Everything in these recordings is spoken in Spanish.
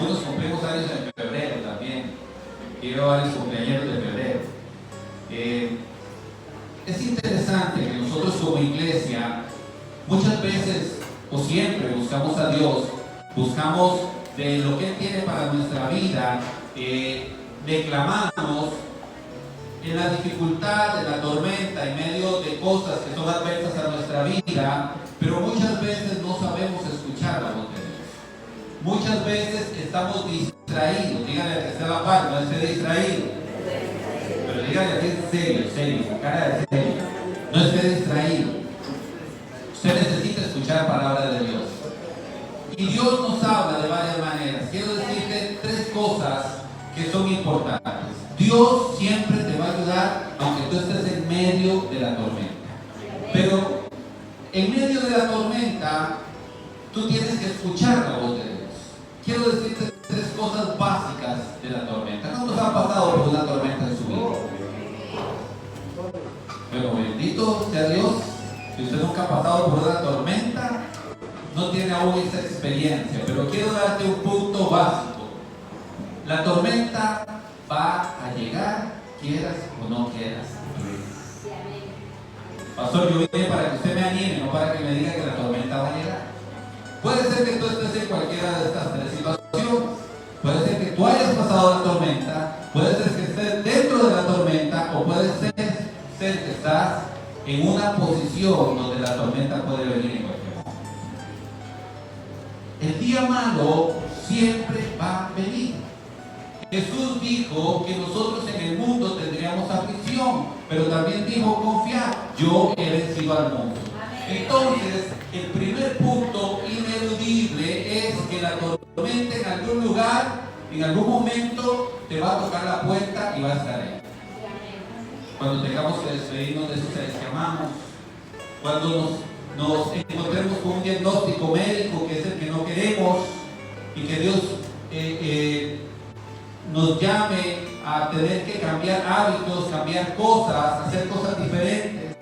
algunos cumplimos años en febrero también. Y veo varios cumpleaños de febrero. Es interesante que nosotros como iglesia muchas veces o siempre buscamos a Dios, buscamos de lo que Él tiene para nuestra vida, declamamos en la dificultad, en la tormenta, en medio de cosas que son adversas a nuestra vida, pero muchas veces no sabemos escuchar la voz de Dios. Muchas veces estamos distraídos. Díganle al que está a la par, no esté distraído. Pero díganle así serio, con cara de serio. No esté distraído. Usted necesita escuchar la palabra de Dios. Y Dios nos habla de varias maneras. Quiero decirte tres cosas que son importantes. Dios siempre te va a ayudar aunque tú estés en medio de la tormenta. Pero en medio de la tormenta tú tienes que escuchar la voz de Dios. Quiero decirte tres cosas básicas de la tormenta. ¿Cuántos han pasado por una tormenta en su vida? Pero bendito sea Dios. Si usted nunca ha pasado por una tormenta, no tiene aún esa experiencia. Pero quiero darte un punto básico. La tormenta va a llegar, quieras o no quieras. Pastor, yo vine para que usted me anime, no para que me diga que la tormenta va a llegar. Puede ser que tú estés en cualquiera de estas tres situaciones. Puede ser que tú hayas pasado la tormenta, puede ser que estés dentro de la tormenta, o puede ser que estás en una posición donde la tormenta puede venir en cualquier momento. El día malo siempre va a venir. Jesús dijo que nosotros en el mundo tendríamos aflicción, pero también dijo confiar, yo he vencido al mundo. Entonces, el primer punto ineludible es que la tormenta en algún lugar, en algún momento, te va a tocar la puerta y va a estar ahí. Cuando tengamos que despedirnos de esos seres que amamos, cuando nos encontremos con un diagnóstico médico que es el que no queremos, y que Dios nos llame a tener que cambiar hábitos, cambiar cosas, hacer cosas diferentes.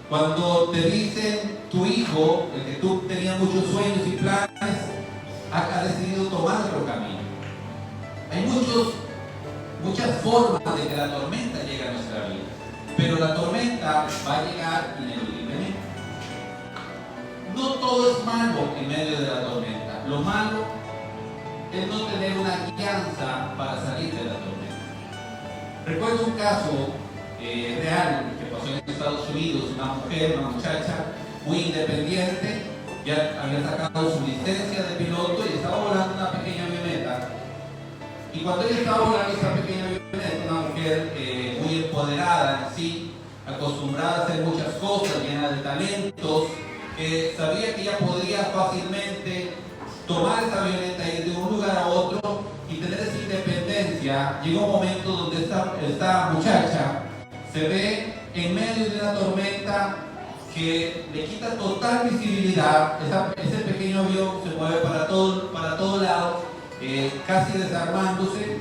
Cuando te dicen tu hijo, el que tú tenías muchos sueños y planes, ha decidido tomar otro camino. Hay muchas formas de que la tormenta llegue a nuestra vida, pero la tormenta va a llegar ineludiblemente. No todo es malo en medio de la tormenta. Lo malo es no tener una guianza para salir de la tormenta. Recuerdo un caso real que pasó en Estados Unidos. Una muchacha muy independiente, ya había sacado su licencia de piloto y estaba volando una pequeña avioneta. Y cuando ella estaba volando esa pequeña avioneta, una mujer muy empoderada en sí, acostumbrada a hacer muchas cosas, llena de talentos, que sabía que ella podría fácilmente tomar esa avioneta, ir de un lugar a otro y tener esa independencia. Llegó un momento donde esta muchacha se ve en medio de una tormenta que le quita total visibilidad. Ese pequeño avión se mueve para todos lados, casi desarmándose,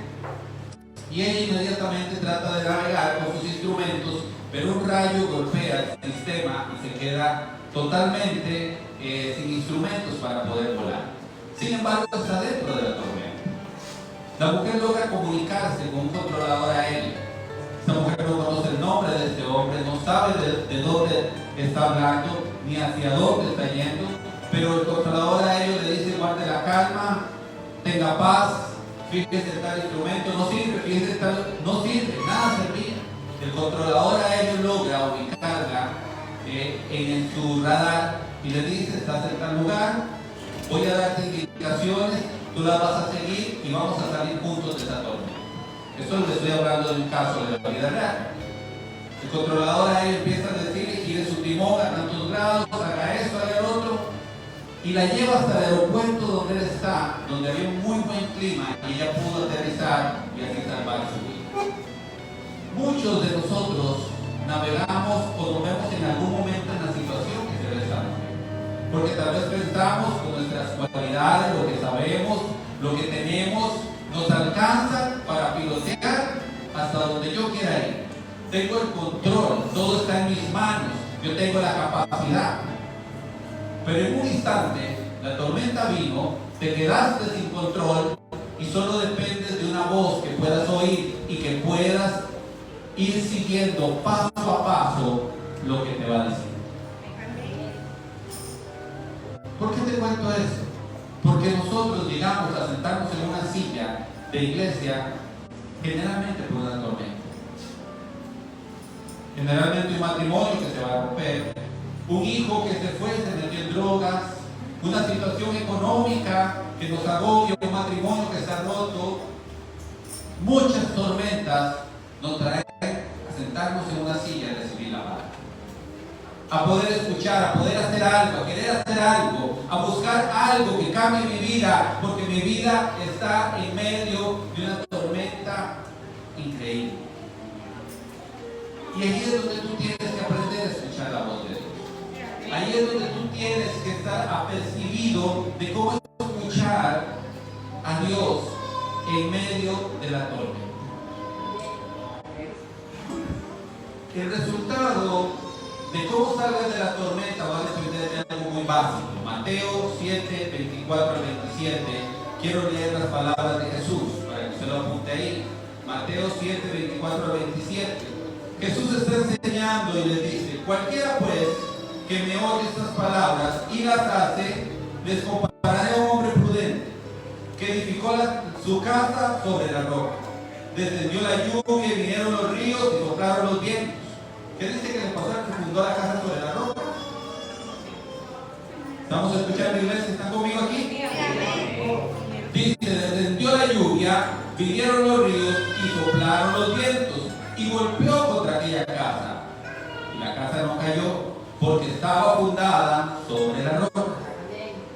y ella inmediatamente trata de navegar con sus instrumentos, pero un rayo golpea el sistema y se queda totalmente sin instrumentos para poder volar. Sin embargo, está dentro de la tormenta. La mujer logra comunicarse con un controlador aéreo. Esta mujer no conoce el nombre de este hombre, no sabe de dónde está hablando, ni hacia dónde está yendo, pero el controlador aéreo le dice: guarde la calma, tenga paz, fíjese en tal instrumento, no sirve, fíjese en tal, no sirve, nada servía. El controlador aéreo logra ubicarla en su radar y le dice: estás en tal lugar, voy a darte indicaciones, tú las vas a seguir y vamos a salir juntos de esa tormenta. Esto le estoy hablando de un caso de la vida real. El controlador ahí empieza a decir: gire su timón a tantos grados, haga esto, haga el otro, y la lleva hasta el aeropuerto donde él está, donde había un muy buen clima y ella pudo aterrizar y así salvar su vida. Muchos de nosotros navegamos o nos vemos en algún momento en la situación que se ve esta mujer, porque tal vez pensamos con nuestras cualidades, lo que sabemos, lo que tenemos, nos alcanza para pilotear hasta donde yo quiera ir. Tengo el control, todo está en mis manos, yo tengo la capacidad. Pero en un instante la tormenta vino, te quedaste sin control y solo dependes de una voz que puedas oír y que puedas ir siguiendo paso a paso lo que te va diciendo. ¿Por qué te cuento eso? Porque nosotros llegamos a sentarnos en una silla de iglesia generalmente por una tormenta. Generalmente un matrimonio que se va a romper, un hijo que se fue, se metió en drogas, una situación económica que nos agobia, un matrimonio que está roto. Muchas tormentas nos traen a sentarnos en una silla y recibir la palabra, a poder escuchar, a poder hacer algo, a querer hacer algo, a buscar algo que cambie mi vida, porque mi vida está en medio de una tormenta increíble. Y ahí es donde tú tienes que aprender a escuchar la voz de Dios. Ahí es donde tú tienes que estar apercibido de cómo escuchar a Dios en medio de la tormenta. El resultado de cómo salgas de la tormenta va a depender de algo muy básico. Mateo 7, 24 al 27. Quiero leer las palabras de Jesús para que usted lo apunte ahí. Mateo 7, 24 al 27. Jesús está enseñando y les dice: cualquiera pues que me oye estas palabras y las hace, les compararé a un hombre prudente que edificó su casa sobre la roca. Descendió la lluvia y vinieron los ríos y soplaron los vientos. ¿Qué dice que le pasó al que fundó la casa sobre la roca? ¿Estamos escuchando, iglesia? ¿Están conmigo aquí? Dice: descendió la lluvia, vinieron los ríos y soplaron los vientos y golpeó contra aquella casa. Y la casa no cayó porque estaba fundada sobre la roca.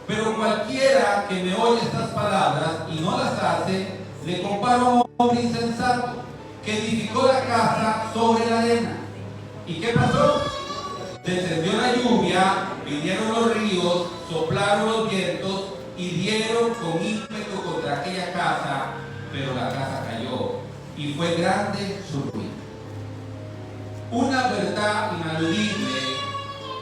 Pero cualquiera que me oye estas palabras y no las hace, le comparo a un hombre insensato que edificó la casa sobre la arena. ¿Y qué pasó? Descendió la lluvia, vinieron los ríos, soplaron los vientos y dieron con ímpetu contra aquella casa, pero la casa cayó y fue grande su ruina. Una verdad inaludible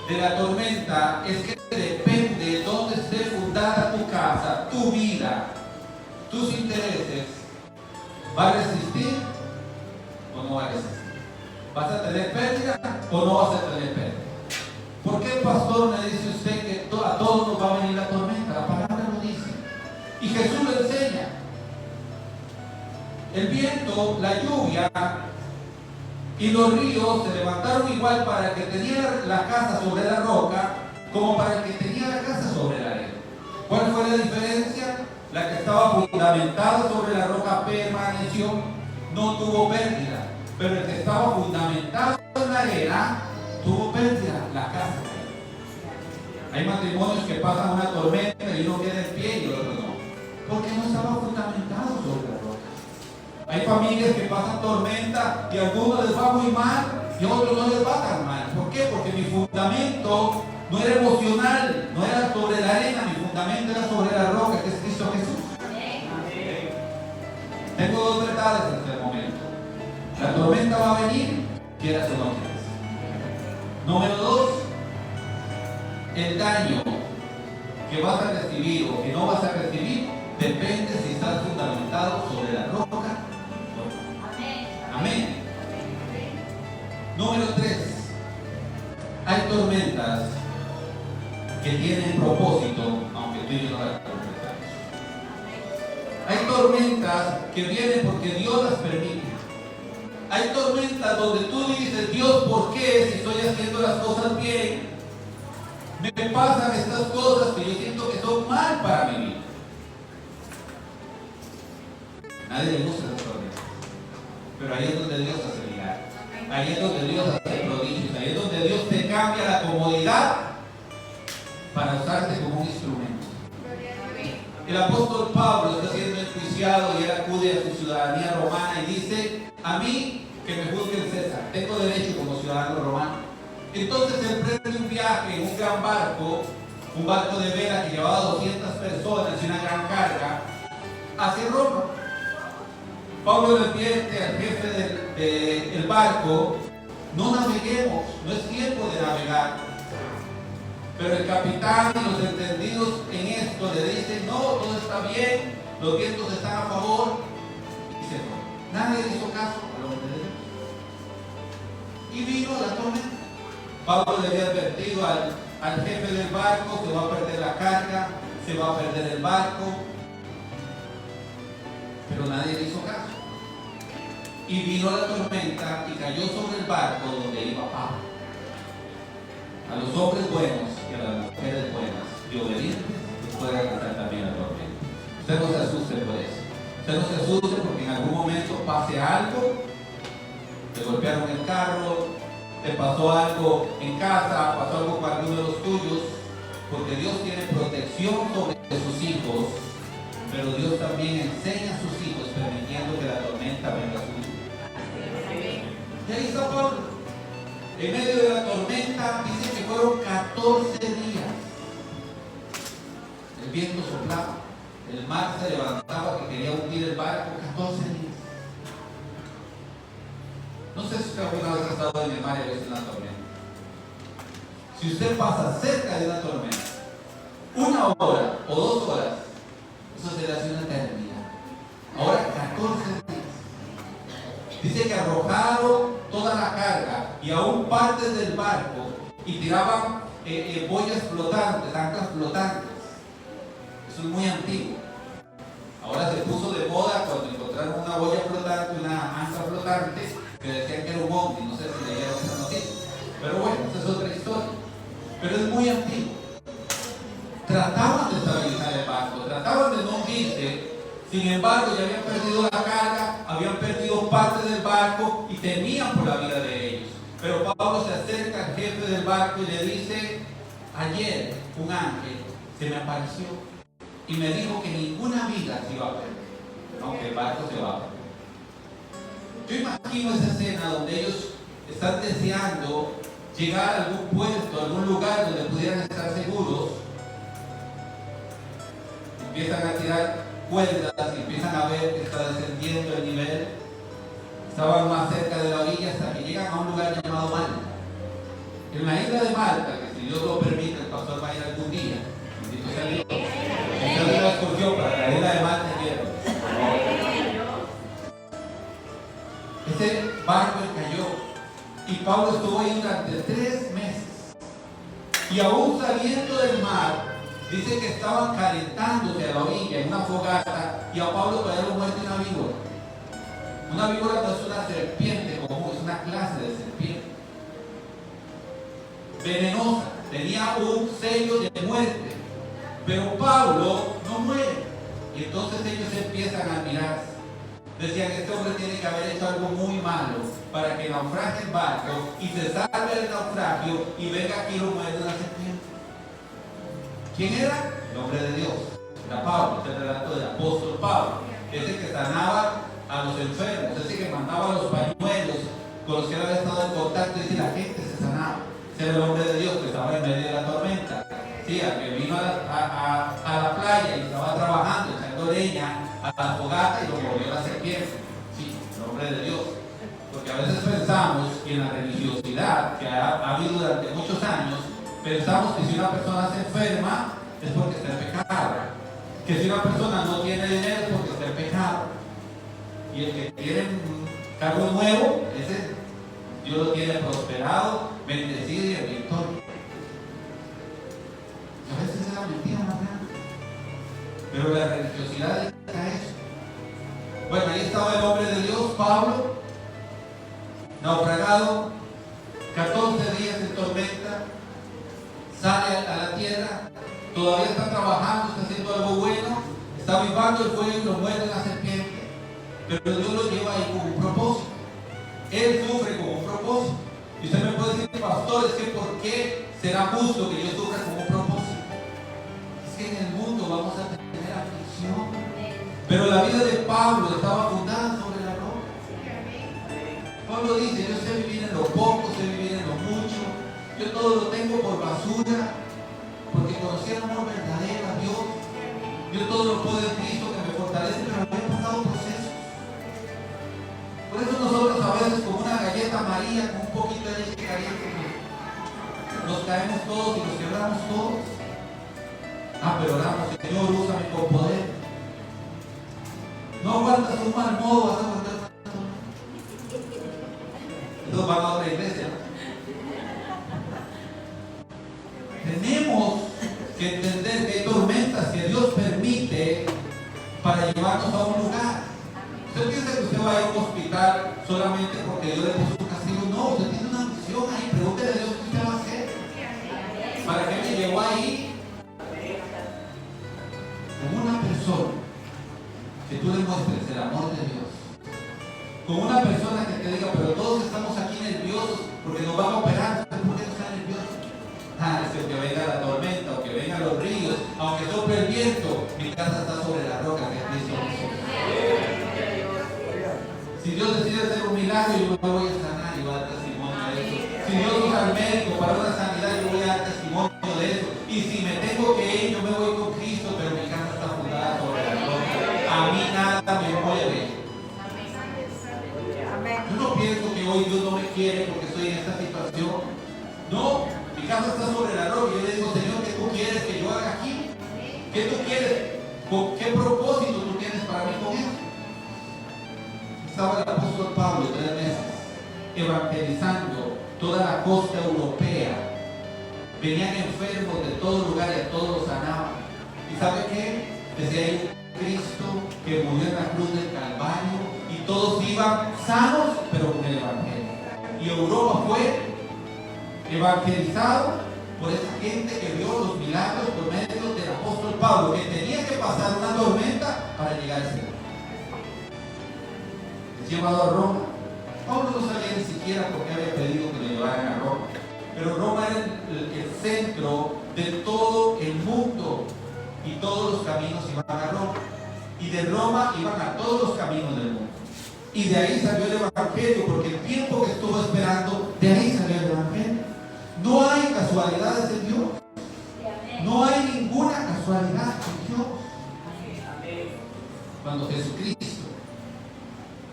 de la tormenta es que depende de dónde esté fundada tu casa, tu vida, tus intereses. ¿Va a resistir o no va a resistir? ¿Vas a tener pérdida o no vas a tener pérdida? ¿Por qué, pastor, me dice usted que a todos nos va a venir la tormenta? La palabra lo dice y Jesús lo enseña. El viento, la lluvia y los ríos se levantaron igual para el que tenía la casa sobre la roca como para el que tenía la casa sobre la arena. ¿Cuál fue la diferencia? La que estaba fundamentada sobre la roca permaneció, no tuvo pérdida, pero el que estaba fundamentado en la arena tuvo pérdida, la casa. Hay matrimonios que pasan una tormenta y uno queda en pie y el otro no, porque no estaba fundamentado sobre la roca. Hay familias que pasan tormenta y a algunos les va muy mal y a otros no les va tan mal. ¿Por qué? Porque mi fundamento no era emocional, no era sobre la arena, mi fundamento era sobre la roca, que es Cristo Jesús. Tengo dos verdades en este momento. La tormenta va a venir, quieras o no quieras. Número dos, el daño que vas a recibir o que no vas a recibir depende si estás fundamentado sobre la roca. Amén. Número 3. Hay tormentas que tienen propósito, aunque tú y yo no las completamos. Hay tormentas que vienen porque Dios las permite. Hay tormentas donde tú dices: Dios, ¿por qué si estoy haciendo las cosas bien me pasan estas cosas que yo siento que son mal para mi vida? Nadie le gusta esas tormentas. Pero ahí es donde Dios hace milagros. Ahí es donde Dios hace prodigios. Ahí es donde Dios te cambia la comodidad para usarte como un instrumento. El apóstol Pablo está siendo enjuiciado y él acude a su ciudadanía romana y dice: a mí que me juzgue el César, tengo derecho como ciudadano romano. Entonces emprende un viaje en un gran barco, un barco de vela que llevaba 200 personas y una gran carga, hacia Roma. Pablo le advierte al jefe del barco: no naveguemos, no es tiempo de navegar. Pero el capitán y los entendidos en esto le dicen: no, todo está bien, los vientos están a favor, y se fue. Nadie le hizo caso al hombre de Dios. Y vino la tormenta. Pablo le había advertido al jefe del barco: se va a perder la carga, se va a perder el barco. Pero nadie le hizo caso. Y vino la tormenta y cayó sobre el barco donde iba Pablo. A los hombres buenos y a las mujeres buenas y obedientes les puede alcanzar también la tormenta. Usted no se asuste por eso. Usted no se asuste porque en algún momento pase algo. Te golpearon el carro, te pasó algo en casa, pasó algo con alguno de los tuyos, porque Dios tiene protección sobre sus hijos, pero Dios también enseña a sus hijos permitiendo que la tormenta venga a su vida. Y ahí está Pablo. En medio de la tormenta dice que fueron 14 días. El viento soplaba, el mar se levantaba que quería hundir el barco. 14 días. No sé si usted alguna vez ha estado en el mar y ha visto una tormenta. Si usted pasa cerca de una tormenta, 1 hora o 2 horas, eso se le hace una eternidad. Ahora 14 días. Dice que arrojaron toda la carga y aún partes del barco y tiraban boyas flotantes, anclas flotantes. Eso es muy antiguo. Ahora se puso de moda cuando encontraron una boya flotante, una ancla flotante, que decían que era un ovni. No sé si leyeron esa noticia. Pero bueno, esa es otra historia. Pero es muy antiguo. Trataban de estabilizar el barco, trataban de no hundirse. Sin embargo, ya habían perdido la carga, habían perdido parte del barco y temían por la vida de ellos. Pero Pablo se acerca al jefe del barco y le dice: ayer un ángel se me apareció y me dijo que ninguna vida se iba a perder, aunque el barco se va a perder. Yo imagino esa escena donde ellos están deseando llegar a algún puesto, a algún lugar donde pudieran estar seguros. Empiezan a tirar cuerdas y empiezan a ver que está descendiendo el nivel. Estaban más cerca de la orilla hasta que llegan a un lugar llamado Malta. En la isla de Malta, que si Dios lo permite, el pastor va a ir algún día. Bendito sea Dios. Entonces una excursión para la isla de Malta quiero. Ese barco cayó y Pablo estuvo ahí durante 3 meses. Y aún saliendo del mar, dice que estaban calentándose a la orilla en una fogata y a Pablo todavía lo muerde una víbora. Una víbora no es una serpiente común, es una clase de serpiente. Venenosa, tenía un sello de muerte. Pero Pablo no muere. Y entonces ellos empiezan a admirarse. Decían: este hombre tiene que haber hecho algo muy malo para que naufrague el barco y se salve del naufragio y venga aquí y lo muerde una serpiente. ¿Quién era? El hombre de Dios. Era Pablo, el relato del apóstol Pablo. Ese que sanaba a los enfermos, ese que mandaba los pañuelos con los que había estado en contacto y la gente se sanaba. Ese era el hombre de Dios que estaba en medio de la tormenta. Sí, al que vino a la playa y estaba trabajando, echando leña a la fogata y lo movió la serpiente. Sí, el hombre de Dios. Porque a veces pensamos que en la religiosidad que ha habido durante muchos años, pensamos que si una persona se enferma es porque está en pecado. Que si una persona no tiene dinero es porque está en pecado. Y el que tiene un cargo nuevo, ese Dios lo tiene prosperado, bendecido y en victoria. Y a veces es la mentira más grande. Pero la religiosidad está eso. Bueno, ahí estaba el hombre de Dios, Pablo, naufragado, 14 días en tormenta. Sale a la tierra, todavía está trabajando, está haciendo algo bueno, está avivando el fuego y lo muerde la serpiente. Pero Dios lo lleva ahí con un propósito. Él sufre con un propósito. Y usted me puede decir: pastor, es que ¿por qué será justo que yo sufra con un propósito? Es que en el mundo vamos a tener aflicción. Pero la vida de Pablo estaba fundada sobre la roca. Pablo dice: yo sé vivir en lo poco, sé vivir en lo mucho. Yo todo lo tengo por basura, porque conocí el amor verdadero a Dios. Yo todo lo puedo en Cristo que me fortalece, pero he pasado procesos. Por eso nosotros a veces con una galleta María, con un poquito de leche caliente, nos caemos todos y nos quebramos todos. Pero oramos: Señor, úsame con poder. No aguantas un mal modo, vas a aguantar. Entonces van a otra iglesia. Tenemos que entender que hay tormentas que Dios permite para llevarnos a un lugar. ¿Usted piensa que usted va a ir a un hospital solamente porque Dios le puso un castigo? No, usted tiene una misión ahí. Pregúntele a Dios qué usted va a hacer. ¿Para qué me llevó ahí? Con una persona que tú le muestres el amor de Dios. Con una persona que te diga, pero todos estamos aquí nerviosos porque nos van a operar. ¿Por qué no están nerviosos? Es que venga la tormenta o que vengan los ríos, aunque sople el viento, mi casa está sobre la roca que es Cristo Jesús. Si Dios decide hacer un milagro, yo me voy a sanar y voy a dar testimonio de eso. Si Dios usa al médico para una sanidad, yo voy a dar testimonio de eso. Y si me tengo que ir, yo me voy con Cristo, pero mi casa está fundada sobre la roca. A mí nada me mueve. Yo no pienso que hoy Dios no me quiere porque estoy en esta situación. No, mi casa está sobre la roca. Yo le digo, Señor, ¿qué tú quieres que yo haga aquí? ¿Qué tú quieres? ¿Con qué propósito tú tienes para mí con eso? Estaba el apóstol Pablo 3 meses evangelizando toda la costa europea. Venían enfermos de todo lugar y a todos los sanaban. ¿Y sabe qué? Decía ahí Cristo que murió en la cruz del Calvario y todos iban sanos, pero con el Evangelio. Y Europa fue evangelizado por esa gente que vio los milagros por medio del apóstol Pablo, que tenía que pasar una tormenta para llegar a ese lugar. Es llevado a Roma. Pablo no sabía ni siquiera por qué había pedido que lo llevaran a Roma, pero Roma era el centro de todo el mundo y todos los caminos iban a Roma, y de Roma iban a todos los caminos del mundo, y de ahí salió el Evangelio, porque el tiempo que estuvo esperando, de ahí salió el Evangelio. No hay casualidades en Dios. No hay ninguna casualidad en Dios. Cuando Jesucristo,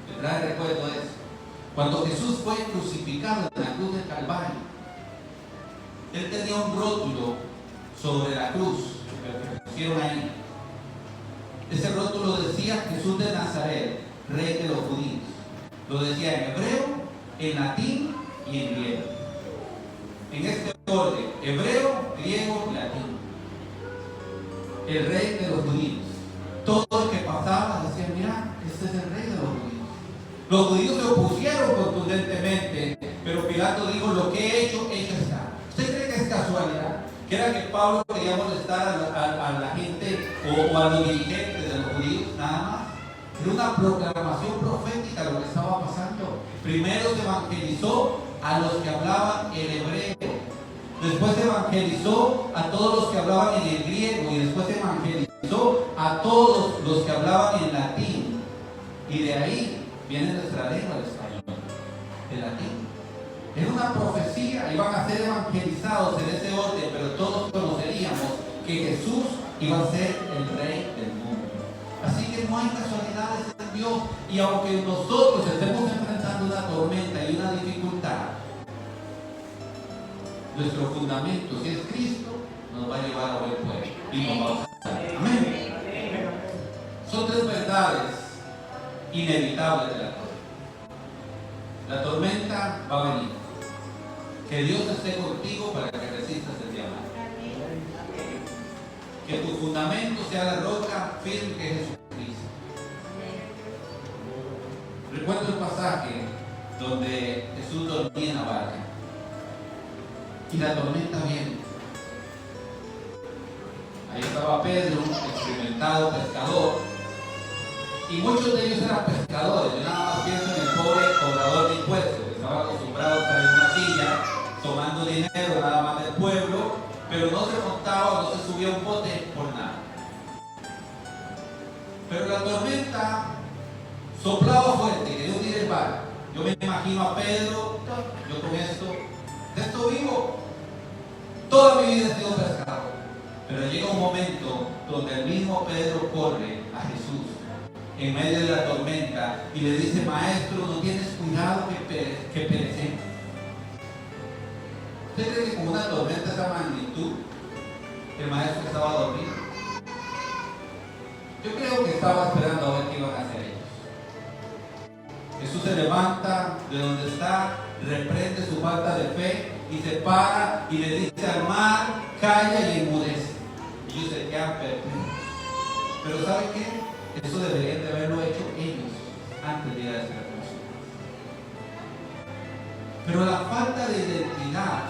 me trae recuerdo de eso, cuando Jesús fue crucificado en la cruz del Calvario, él tenía un rótulo sobre la cruz que pusieron ahí. Ese rótulo decía Jesús de Nazaret, Rey de los judíos. Lo decía en hebreo, en latín y en griego. En este orden: hebreo, griego y latín. El Rey de los judíos. Todo el que pasaba decía, mira, este es el Rey de los judíos. Los judíos se opusieron contundentemente, pero Pilato dijo, lo que he hecho está. ¿Usted cree que es casualidad? Que era que Pablo quería molestar a la gente o a los dirigentes de los judíos, nada más. Era una proclamación profética lo que estaba pasando. Primero se evangelizó a los que hablaban el hebreo, después se evangelizó a todos los que hablaban en el griego, y después se evangelizó a todos los que hablaban en latín. Y de ahí viene nuestra lengua, el español, el latín. Era una profecía, iban a ser evangelizados en ese orden, pero todos conoceríamos que Jesús iba a ser el Rey del mundo. Así que no hay casualidades en Dios, y aunque nosotros estemos enfrentando una tormenta y una dificultad, nuestro fundamento, si es Cristo, nos va a llevar a buen pueblo y nos va a salvar. Amén. Son tres verdades inevitables de la tormenta. La tormenta va a venir. Que Dios esté contigo para que resistas el diamante. Que tu fundamento sea la roca firme que es Jesucristo. Recuerdo el pasaje donde Jesús dormía en la barca y la tormenta viene. Ahí estaba Pedro, experimentado pescador, y muchos de ellos eran pescadores. Yo nada más pienso en el pobre cobrador de impuestos, que estaba acostumbrado a estar en una silla tomando dinero nada más del pueblo, pero no se montaba, no se subía a un bote por nada. Pero la tormenta soplaba fuerte, que Dios tire el barco. Yo me imagino a Pedro, yo con esto vivo. Toda mi vida he sido pescador, pero llega un momento donde el mismo Pedro corre a Jesús en medio de la tormenta y le dice, maestro, ¿no tienes cuidado que perecemos? ¿Usted cree que con una tormenta de esa magnitud el maestro estaba dormido? Yo creo que estaba esperando a ver qué iban a hacer. se levanta de donde está, reprende su falta de fe y se para y le dice al mar, calla y enmudece. Y ellos se quedan perplejos. Pero ¿sabe qué? Eso deberían de haberlo hecho ellos antes de ir a ese recurso. Pero la falta de identidad,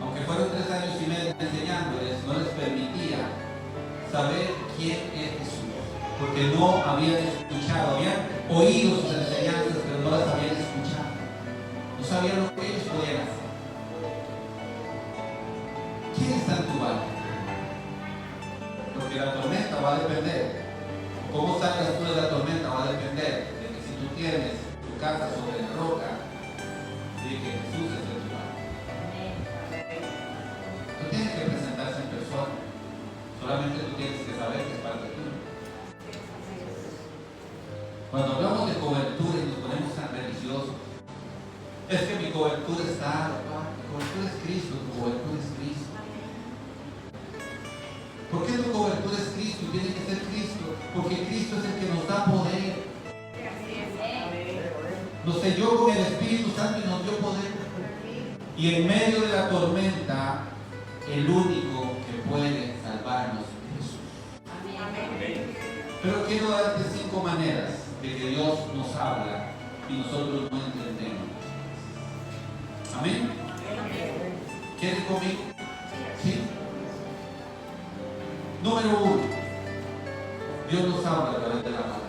aunque fueron 3 años y medio enseñándoles, no les permitía saber quién es Jesús, porque no habían escuchado, habían oído sus enseñanzas, pero no las habían escuchado, no sabían lo que ellos podían hacer. ¿Quién está en tu barco? Porque la tormenta va a depender, o cómo salgas tú de la tormenta va a depender de que si tú tienes tu casa sobre la roca, de que Jesús es en tu barco. No tienes que presentarse en persona, solamente tú tienes que saber que es parte tuya. Cuando hablamos de cobertura y nos ponemos tan religiosos, es que mi cobertura está, mi cobertura es Cristo, tu cobertura es Cristo. ¿Por qué tu cobertura es Cristo y tiene que ser Cristo? Porque Cristo es el que nos da poder. Nos selló con el Espíritu Santo y nos dio poder. Y en medio de la tormenta, el único que puede salvarnos es Jesús. Pero quiero darte 5 maneras de que Dios nos habla y nosotros no entendemos. Amén. ¿Quieres conmigo? Sí. Número 1. Dios nos habla a través de la palabra.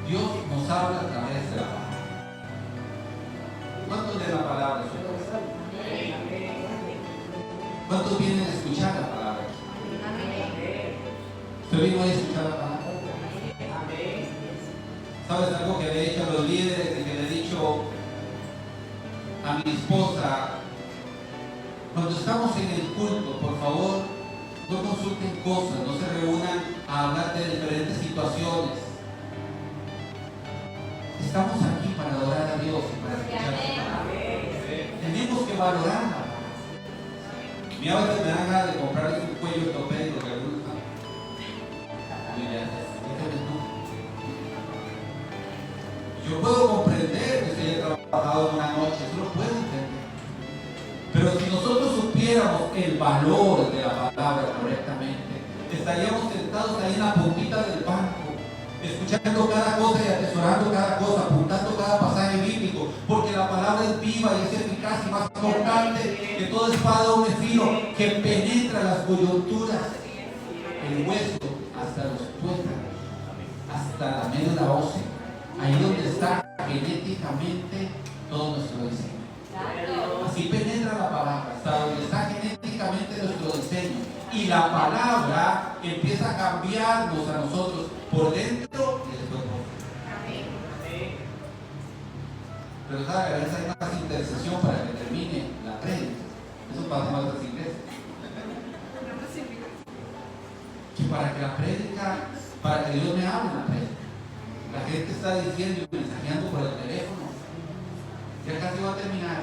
Dios nos habla a través de la palabra. ¿Cuántos de la palabra son? ¿Cuántos vienen a escuchar la palabra? ¿Usted vino a escuchar la palabra? ¿Sabes algo que le he dicho a los líderes y que le he dicho a mi esposa? Cuando estamos en el culto, por favor, no consulten cosas, no se reúnan a hablar de diferentes situaciones. Estamos aquí para adorar a Dios y para escuchar su palabra. Tenemos que valorarla. Mi a veces me dan ganas de comprarles un cuello ortopédico que algunos yo puedo comprender que usted haya trabajado una noche, eso lo puedo entender. Pero si nosotros supiéramos el valor de la palabra correctamente, estaríamos sentados ahí en la puntita del banco, escuchando cada cosa y atesorando cada cosa, apuntando cada pasaje bíblico, porque la palabra es viva y es eficaz y más cortante que toda espada de doble filo, que penetra las coyunturas, el hueso hasta los tuétanos, hasta la médula ósea, ahí donde está genéticamente todo nuestro diseño. Así penetra la palabra, hasta donde está genéticamente nuestro diseño. Y la palabra empieza a cambiarnos a nosotros por dentro y después por fuera. Pero sabe, a veces hay más intercesión para que termine la prédica. Eso pasa en otras iglesias. Que para que la prédica, para que Dios me hable en la prédica. La gente está diciendo y mensajeando por el teléfono. Ya casi va a terminar.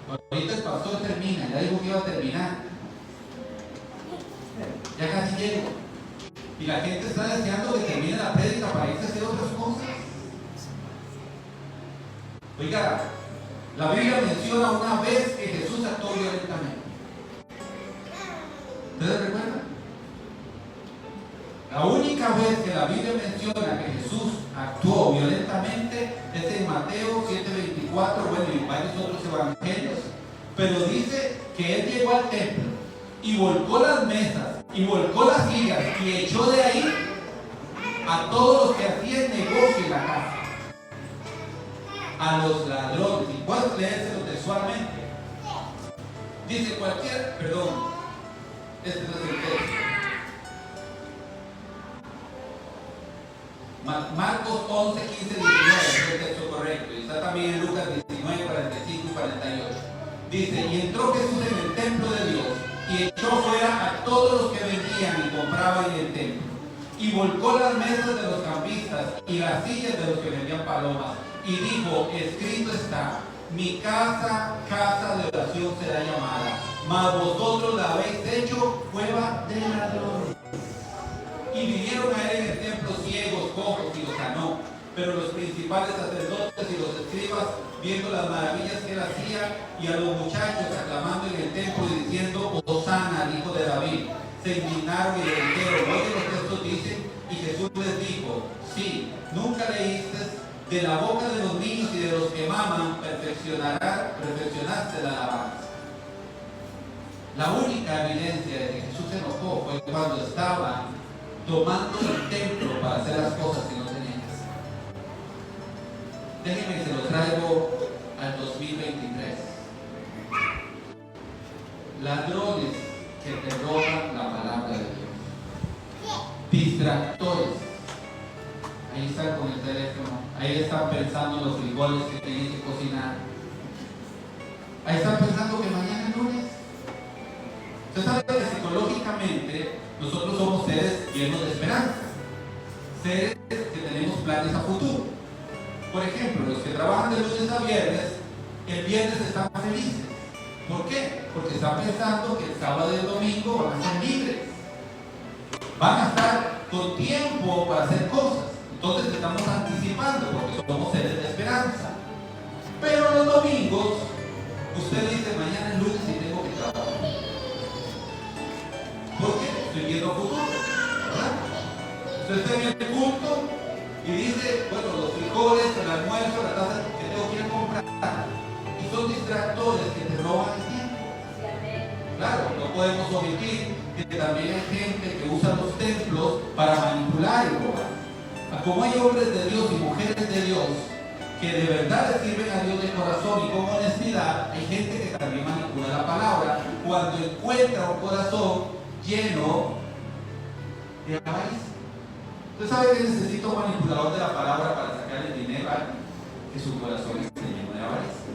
Ahorita el pastor termina, ya dijo que iba a terminar. Ya casi llego. Y la gente está deseando que termine la prédica para irse a hacer otras cosas. Oiga, la Biblia menciona una vez que Jesús actuó violentamente. ¿Ustedes recuerdan? La única vez que la Biblia menciona que Jesús actuó violentamente es en Mateo 7:24, bueno, y varios otros evangelios, pero dice que él llegó al templo y volcó las mesas y volcó las sillas y echó de ahí a todos los que hacían negocio en la casa, a los ladrones. Y puedes leérselo textualmente. Dice cualquier, perdón, este no es el texto. Marcos 11, 15, 19 es el texto correcto, y está también en Lucas 19, 45 y 48. Dice, y entró Jesús en el templo de Dios y echó fuera a todos los que vendían y compraban en el templo, y volcó las mesas de los cambistas y las sillas de los que vendían palomas, y dijo, escrito está, mi casa, casa de oración será llamada, mas vosotros la habéis hecho cueva de ladrones. Y vinieron a él en cojos y los sanó. Pero los principales sacerdotes y los escribas, viendo las maravillas que él hacía, y a los muchachos aclamando en el templo y diciendo, Hosana al hijo de David, se indignaron y le dijeron, oye, los textos dicen, y Jesús les dijo, sí, nunca leíste, de la boca de los niños y de los que maman perfeccionaste la alabanza. La única evidencia de que Jesús se enojó fue cuando estaba tomando el templo para hacer las cosas que no tenía que hacer. Déjenme que se lo traigo al 2023. Ladrones que te roban la palabra de Dios. Distractores. Ahí están con el teléfono. Ahí están pensando en los frijoles que tienen que cocinar. Ahí están pensando que mañana es lunes. Usted sabe que psicológicamente nosotros somos seres llenos de esperanza. Seres que tenemos planes a futuro. Por ejemplo, los que trabajan de lunes a viernes, el viernes están felices. ¿Por qué? Porque están pensando que el sábado y el domingo van a ser libres. Van a estar con tiempo para hacer cosas. Entonces estamos anticipando porque somos seres de esperanza. Pero los domingos, usted dice, mañana es lunes y tengo que trabajar. ¿Por qué? Estoy viendo a futuro, ¿verdad? Usted está en el culto y dice, bueno, los frijoles, el almuerzo, la taza que tengo que ir a comprar. Y son distractores que te roban el tiempo. Claro, no podemos omitir que también hay gente que usa los templos para manipular y robar. Como hay hombres de Dios y mujeres de Dios que de verdad le sirven a Dios de corazón y con honestidad, hay gente que también manipula la palabra cuando encuentra un corazón lleno de avaricia. ¿Usted sabe que necesita un manipulador de la palabra para sacar el dinero? Que su corazón esté lleno de avaricia.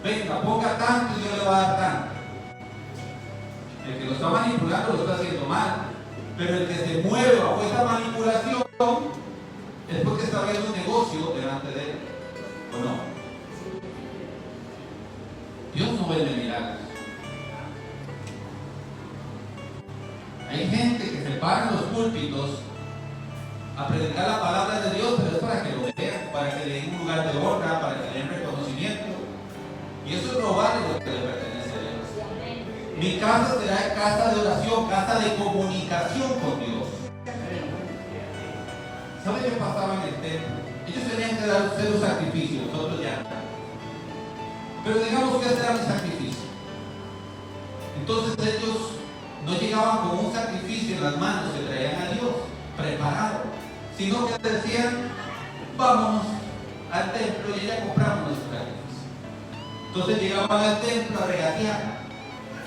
Venga, ponga tanto y yo le voy a dar tanto. El que lo está manipulando lo está haciendo mal. Pero el que se mueve bajo esa manipulación es porque está viendo un negocio delante de él. ¿O no? Dios no vende milagros. Hay gente que se para en los púlpitos a predicar la palabra de Dios, pero es para que lo vean, para que le den un lugar de honra, para que le den reconocimiento. Y eso es robarle lo que le pertenece a Dios. Mi casa será casa de oración, casa de comunicación con Dios. ¿Sabe qué pasaba en el templo? Ellos tenían que hacer un sacrificio, nosotros ya. Pero digamos que ese era el sacrificio. Entonces ellos no llegaban con un sacrificio en las manos, se traían a Dios preparado, sino que decían, vámonos al templo y ya compramos nuestro sacrificio. Entonces llegaban al templo a regatear,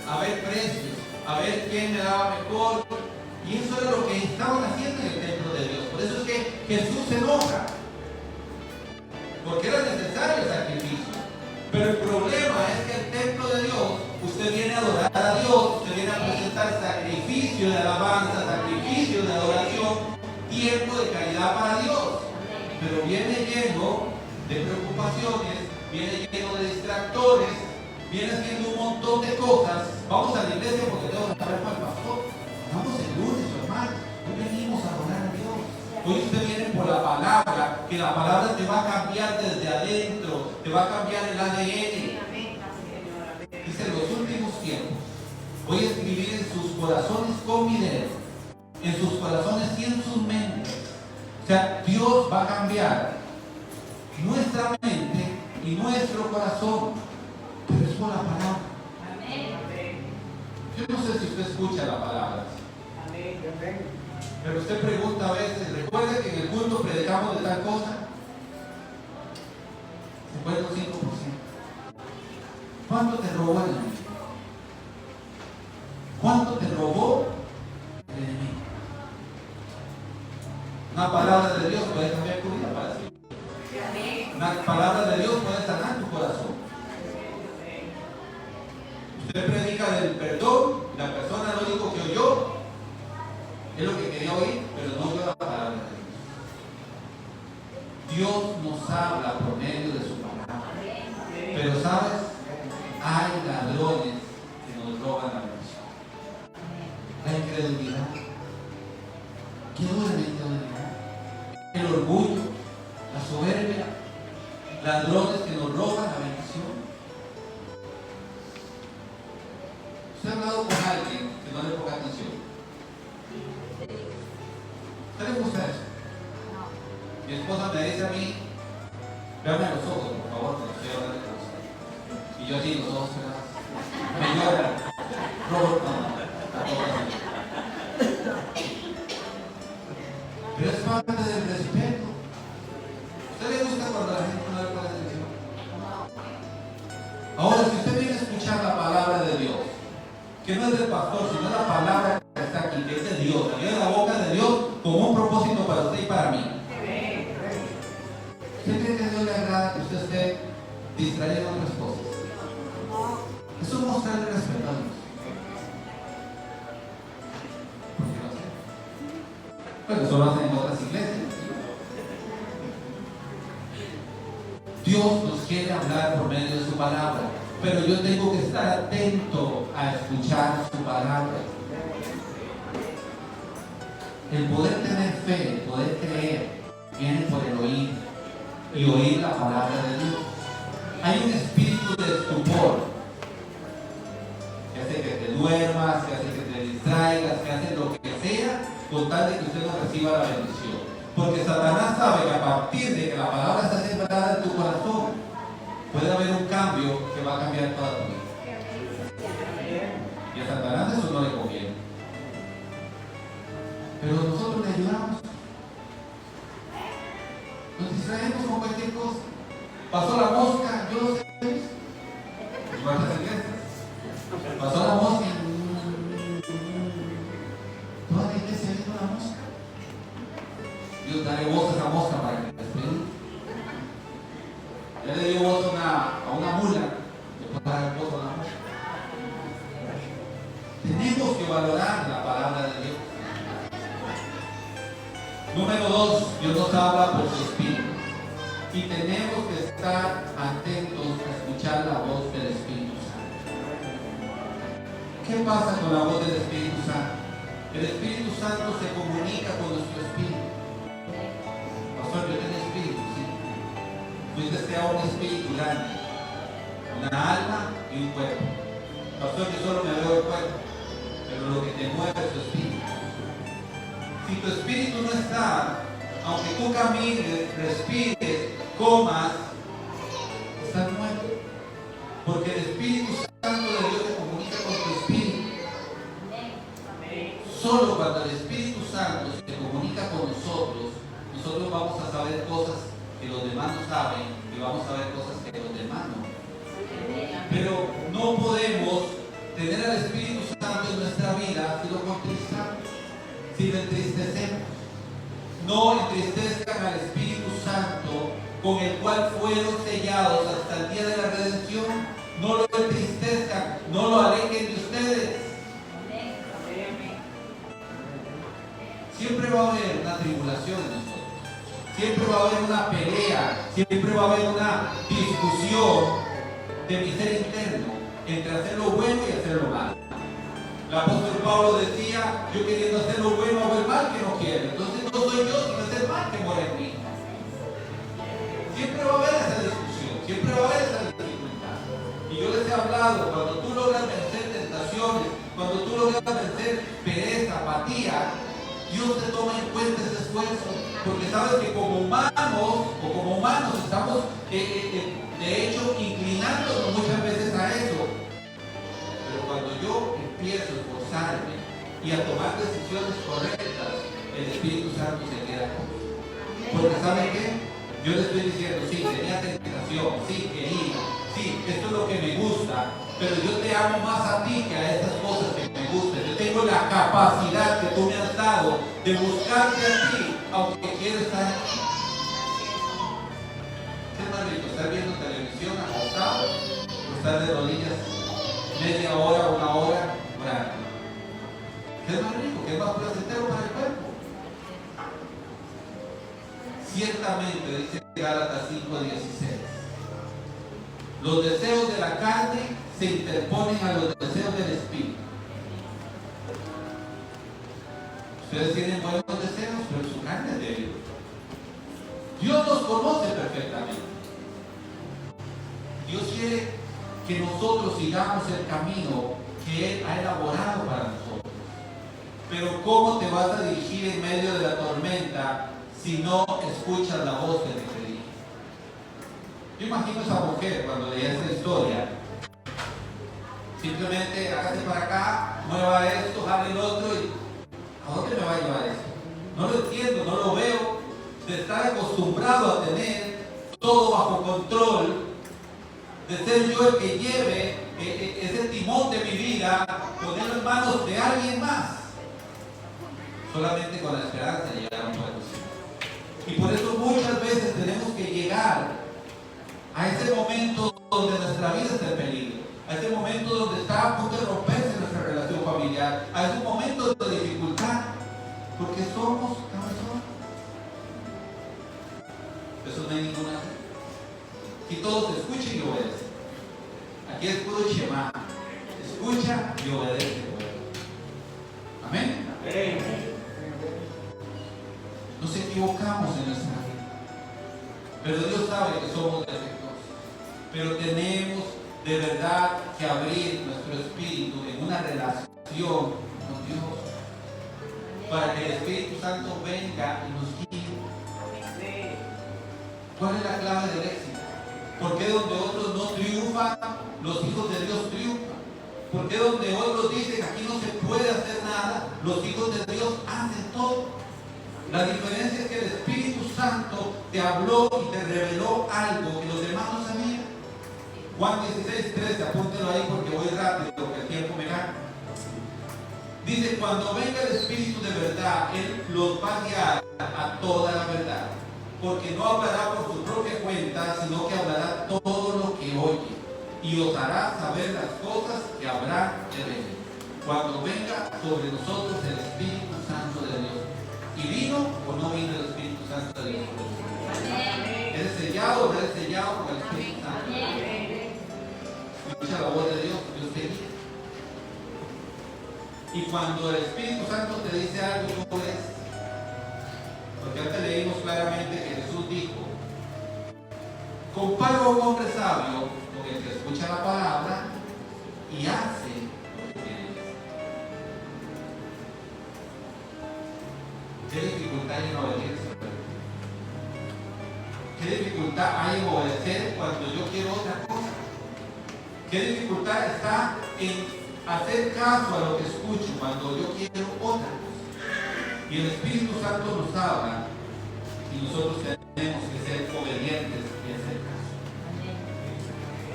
a ver precios, a ver quién le daba mejor, y eso era lo que estaban haciendo en el templo de Dios. Por eso es que Jesús se enoja, porque era necesario el sacrificio. Pero el problema es que el templo de Dios, usted viene a adorar a Dios, usted viene a presentar sacrificio de alabanza, sacrificio de adoración, tiempo de calidad para Dios, pero viene lleno de preocupaciones, viene lleno de distractores, viene haciendo un montón de cosas. Vamos a la iglesia porque tengo que saber para el pastor. Vamos el lunes, hermano. Hoy venimos a adorar a Dios. Hoy usted viene por la palabra, que la palabra te va a cambiar desde adentro, te va a cambiar el ADN. Dice, en los últimos tiempos voy a escribir en sus corazones con mi dedo, en sus corazones y en sus mentes. O sea, Dios va a cambiar nuestra mente y nuestro corazón, pero es por la palabra. Yo no sé si usted escucha la palabra, pero usted pregunta a veces, recuerda que en el culto predicamos de tal cosa, se fue el 5%. ¿Cuánto te robó el enemigo? ¿Cuánto te robó el enemigo? Una palabra de Dios puede cambiar tu vida para siempre. Una palabra de Dios puede sanar tu corazón. Usted predica del perdón, la persona lo único que oyó es lo que quería oír, pero no oyó la palabra de Dios. Dios nos habla por medio de su palabra. Pero ¿sabes? Hay ladrones que nos roban la bendición. La incredulidad. ¿Qué dura la incredulidad? orgullo, la soberbia, ladrones que nos roban la bendición. ¿Usted ha hablado con alguien que no le ponga atención? ¿Usted le gusta eso? Mi esposa me dice a mí, véame a los ojos, por favor, que no estoy hablando de cosas. Y yo allí los ojos cerrados. Me lloran. Robert, no. Pero es parte del respeto. ¿A usted le gusta cuando la gente no le pone atención? Ahora, si usted viene a escuchar la palabra de Dios, que no es del pastor, sino la palabra que está aquí, que es de Dios, salió de la boca de Dios con un propósito para usted y para mí. ¿Usted cree que a Dios le agrada que usted esté distraído en otras cosas? Eso es mostrarle respeto a Dios. ¿Por qué no sé? Bueno, eso lo hacen en otras iglesias. Dios nos quiere hablar por medio de su palabra, pero yo tengo que estar atento a escuchar su palabra. El poder tener fe, el poder creer, viene por el oír y oír la palabra de Dios. Hay un espíritu de estupor que hace que te duermas, que hace que te distraigas, que hace lo que sea con tal de que usted no reciba la bendición. Porque Satanás sabe que a partir de que la palabra está sembrada en tu corazón, puede haber un cambio que va a cambiar toda tu vida. Y a Satanás eso no le conviene. Pero nosotros le ayudamos. Nos distraemos con cualquier cosa. Pasó la mosca, yo no sé. ¿Cuántas iglesias? Pasó la mosca. Toda la iglesia viendo la mosca. Dios, dale voz a esa mosca para que te despide. Ya le dio voz a una mula. Le puede dar voz a una mosca. Tenemos que valorar la palabra de Dios. Número 2, Dios nos habla por su Espíritu. Y tenemos que estar atentos a escuchar la voz del Espíritu Santo. ¿Qué pasa con la voz del Espíritu Santo? El Espíritu Santo se comunica con nuestro espíritu. Pastor, yo tengo espíritu, sí. Fuiste creado un espíritu grande, una alma y un cuerpo. Pastor, yo solo me veo el cuerpo, pero lo que te mueve es tu espíritu. Si tu espíritu no está, aunque tú camines, respires, comas, estás muerto. Porque el Espíritu Santo de Dios se comunica con tu espíritu. Solo cuando el Espíritu Santo se comunica con nosotros, nosotros vamos a saber cosas que los demás no saben y vamos a ver cosas que los demás no. Pero no podemos tener al Espíritu Santo en nuestra vida si lo contristamos, si lo entristecemos. No entristezcan al Espíritu Santo con el cual fueron sellados hasta el día de la redención. No lo entristezcan, no lo alejen de ustedes. Siempre va a haber una tribulación en nosotros. Siempre va a haber una pelea. Siempre va a haber una discusión de mi ser interno entre hacer lo bueno y hacer lo malo. El apóstol Pablo decía, yo queriendo hacer lo bueno hago el mal que no quiero. Entonces no soy yo, sino es el mal que mora en mí. Siempre va a haber esa discusión, siempre va a haber esa dificultad. Y yo les he hablado, cuando tú logras vencer tentaciones, cuando tú logras vencer pereza, apatía, Dios te toma en cuenta ese esfuerzo, porque sabes que como humanos estamos de hecho inclinándonos muchas veces a eso. Pero cuando yo empiezo a esforzarme y a tomar decisiones correctas, el Espíritu Santo se queda conmigo. Porque ¿saben qué? Yo le estoy diciendo, sí, tenía tentación, sí, quería, sí, esto es lo que me gusta, pero yo te amo más a ti que a estas cosas que me gustan. Yo tengo la capacidad que tú me has dado de buscarte a ti, aunque quiero estar aquí. ¿Qué más rico? ¿Estar viendo televisión acostado? ¿O estar de rodillas media hora, una hora, orando? ¿Qué es más rico? ¿Qué es más placentero para el cuerpo? Ciertamente, dice Gálatas 5:16, los deseos de la carne se interponen a los deseos del Espíritu. Ustedes tienen buenos deseos, pero su carne es débil. Dios nos conoce perfectamente. Dios quiere que nosotros sigamos el camino que Él ha elaborado para nosotros. Pero ¿cómo te vas a dirigir en medio de la tormenta si no escuchas la voz que te dirige? Yo imagino a esa mujer cuando leía esta historia. Simplemente hágase para acá, mueva esto, jale el otro y ¿a dónde me va a llevar esto? No lo entiendo, no lo veo. De estar acostumbrado a tener todo bajo control, de ser yo el que lleve ese timón de mi vida, ponerlo en manos de alguien más. Solamente con la esperanza de llegar a un buen destino. Y por eso muchas veces tenemos que llegar a ese momento donde nuestra vida está en peligro, a ese momento donde está a punto de romperse nuestra relación familiar, a ese momento de dificultad, porque somos cabezones. Eso no hay ninguna. Y todos escuchen y obedecen. Aquí es puro Shema. Escucha y obedece. Amén. Nos equivocamos en nuestra vida, pero Dios sabe que somos defectuosos. Pero tenemos de verdad que abrir nuestro espíritu en una relación con Dios, para que el Espíritu Santo venga y nos guíe. ¿Cuál es la clave del éxito? ¿Por qué donde otros no triunfan, los hijos de Dios triunfan? ¿Por qué donde otros dicen que aquí no se puede hacer nada, los hijos de Dios hacen todo? La diferencia es que el Espíritu Santo te habló y te reveló algo que los demás no sabían. Juan 16:13, apúntelo ahí porque voy rápido, porque el tiempo me gana. Dice, cuando venga el Espíritu de verdad, Él los va a guiar a toda la verdad. Porque no hablará por su propia cuenta, sino que hablará todo lo que oye. Y os hará saber las cosas que habrá de venir. Cuando venga sobre nosotros el Espíritu Santo de Dios. ¿Y vino o no vino el Espíritu Santo de Dios? ¿Eres sellado o no eres sellado por el Espíritu Santo? Escucha la voz de Dios, Dios te guía. Y cuando el Espíritu Santo te dice algo, tú ves. Porque antes leímos claramente que Jesús dijo: comparo a un hombre sabio con el que escucha la palabra y hace lo que tiene que hacer. ¿Qué dificultad hay en obedecer? ¿Qué dificultad hay en obedecer cuando yo quiero otra cosa? ¿Qué dificultad está en hacer caso a lo que escucho cuando yo quiero otra cosa? Y el Espíritu Santo nos habla y nosotros tenemos que ser obedientes y hacer caso.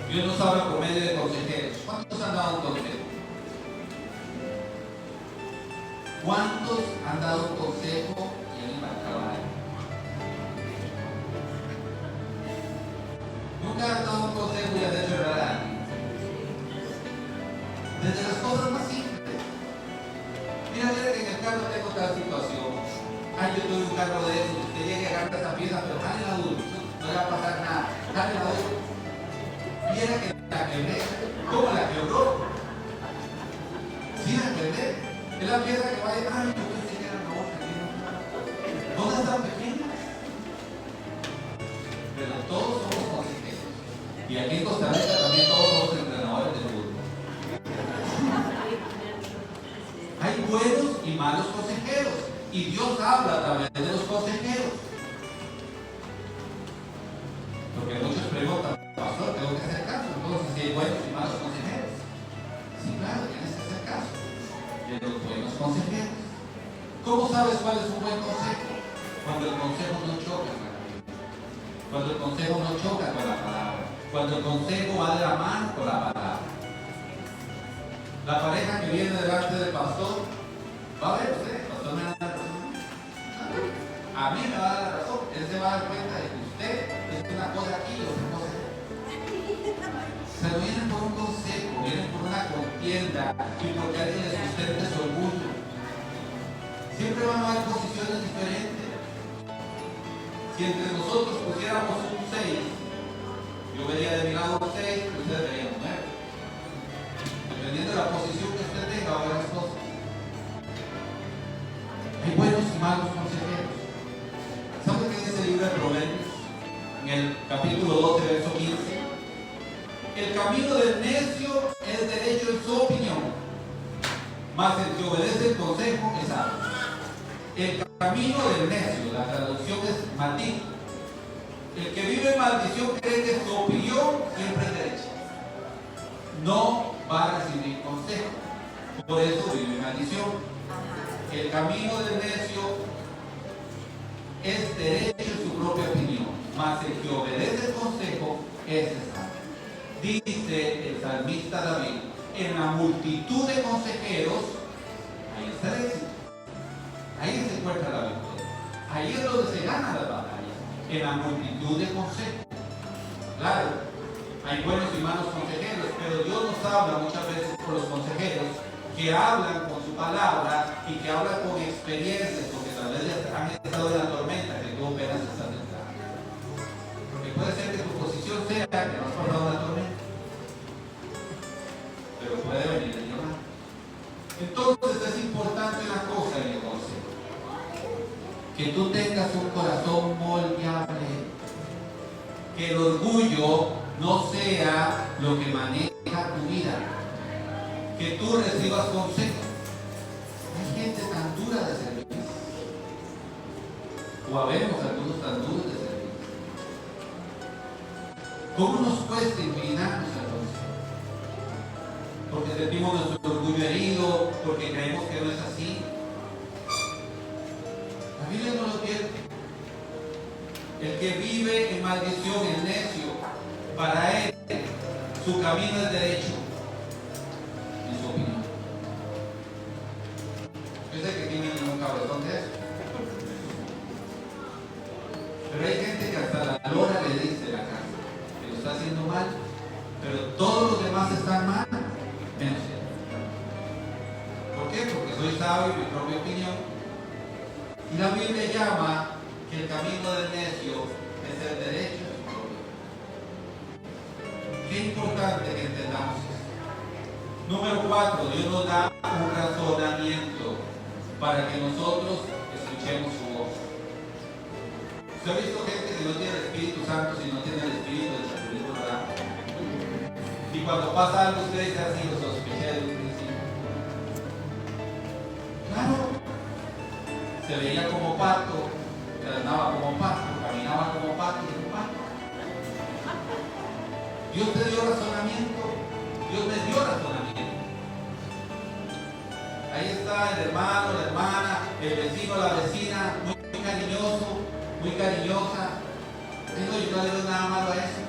Dios nos habla por medio de consejeros. ¿Cuántos han dado un consejo? ¿Cuántos han dado un consejo y han impactado a alguien? Nunca han dado un consejo y han hecho llorar a alguien. Desde las cosas más simples. Mira que en el carro tengo tal situación. Ay, yo tuve un carro de eso. Usted llegue a agarrar esa pieza, pero jale la duro. No le va a pasar nada. Jale la duro. Mira que la quebré. ¿Cómo la quebró? Sí, la quebré. Es la pieza que va a ir. Ay, yo pensé que era la otra. No es tan pequeña. Pero todos somos consejeros. Y aquí en Costa Rica también todos somos entrenadores de fútbol. Hay buenos y malos consejeros. Y Dios habla a través de los consejeros. Porque muchos preguntan: pastor, ¿tengo que hacer caso? Entonces, si hay buenos y malos consejeros. Sí, claro, tienes que hacer caso de los buenos consejeros. ¿Cómo sabes cuál es un buen consejo? Cuando el consejo no choca con la Biblia. Cuando el consejo no choca con la palabra. Cuando el consejo va de la mano con la palabra. La pareja que viene delante del pastor va a ver usted, el pastor me da la razón. A mí me va a dar la razón. Él se va a dar cuenta de que usted es una cosa aquí y otra cosa allá. Pero vienen por un consejo, vienen por una contienda y porque alguien les sustente su orgullo. Siempre van a haber posiciones diferentes. Si entre nosotros pusiéramos un 6, yo vería de mi lado un 6 y usted vería un 9. Dependiendo de la posición que usted tenga, va a haber las cosas. Hay buenos y malos consejeros. ¿Sabe qué dice el libro de Proverbios? en el capítulo 12, verso 15. El camino del necio es derecho en su opinión, mas el que obedece el consejo es sabio. El camino del necio, la traducción es maldito. El que vive en maldición cree que su opinión siempre es derecha. No va a recibir consejo, por eso vive en maldición. El camino del necio es derecho en su propia opinión, mas el que obedece el consejo es sabio. Dice el salmista David: en la multitud de consejeros, ahí está el éxito. Ahí se encuentra la victoria. Ahí es donde se gana la batalla. En la multitud de consejos. Claro, hay buenos y malos consejeros, pero Dios nos habla muchas veces por los consejeros que hablan con su palabra y que hablan con experiencias, porque tal vez han estado en la tormenta que tú apenas estás entrando. Porque puede ser que tu posición sea que no has pasado la tormenta, pero puede venir el llamado. Entonces es importante una cosa en el consejo: que tú tengas un corazón moldeable, que el orgullo no sea lo que maneja tu vida, que tú recibas consejo. Hay gente tan dura de servir, o habemos algunos tan duros de servir. ¿Cómo nos cuesta inclinarnos al consejo? Porque sentimos nuestro orgullo herido, porque creemos que no es así. La Biblia no lo quiere. El que vive en maldición es necio. Para él, su camino es derecho, en su opinión. Yo sé que aquí viene un cabezón de eso. Pero hay gente que hasta la lora le dice la casa que lo está haciendo mal, pero todos los demás están mal, menos él. ¿Por qué? Porque soy sabio en mi propia opinión. Y la Biblia llama que el camino del necio es el derecho de su propio. Qué importante que entendamos esto. Número 4, Dios nos da un razonamiento para que nosotros escuchemos su voz. ¿Usted ha visto gente que no tiene el Espíritu Santo si no tiene el Espíritu del Chapulín Colorado? Y cuando pasa algo usted dice así: lo sospeché desde un principio. Claro. Se veía como pato, andaba como pato, caminaba como pato y como pato. Dios te dio razonamiento, Dios me dio razonamiento. Ahí está el hermano, la hermana, el vecino, la vecina, muy cariñoso, muy cariñosa. Yo no le doy nada malo a eso.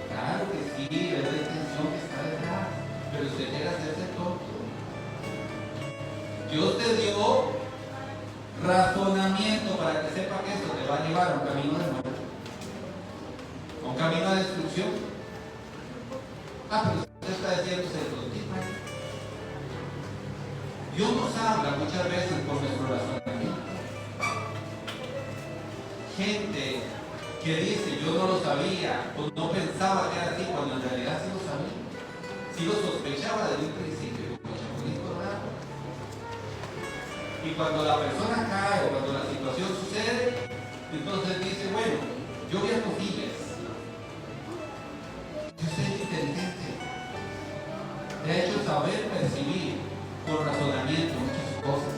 Claro que sí, le doy intención que está detrás, pero usted llega a hacerse tonto. Dios te dio razonamiento para que sepa que esto te va a llevar a un camino de muerte, a un camino de destrucción. Pero usted está diciendo Dios nos habla muchas veces por nuestro razonamiento. Gente que dice: yo no lo sabía, o no pensaba que era así, cuando en realidad sí lo sabía, sí lo sospechaba desde un principio. Y cuando la persona cae o cuando la situación sucede, entonces dice: bueno, yo vi a Cofilles, yo soy inteligente. De hecho, saber percibir con razonamiento muchas cosas.